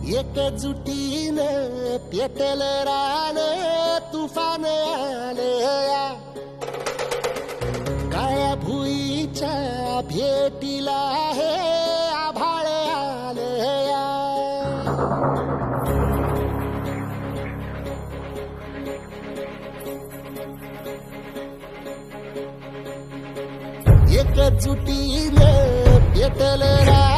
एकजुटीनं पेटलं रान तुफान आलया काळ्या भुईच्या भेटीला हे आभाळ आलया एकजुटीनं पेटलं रान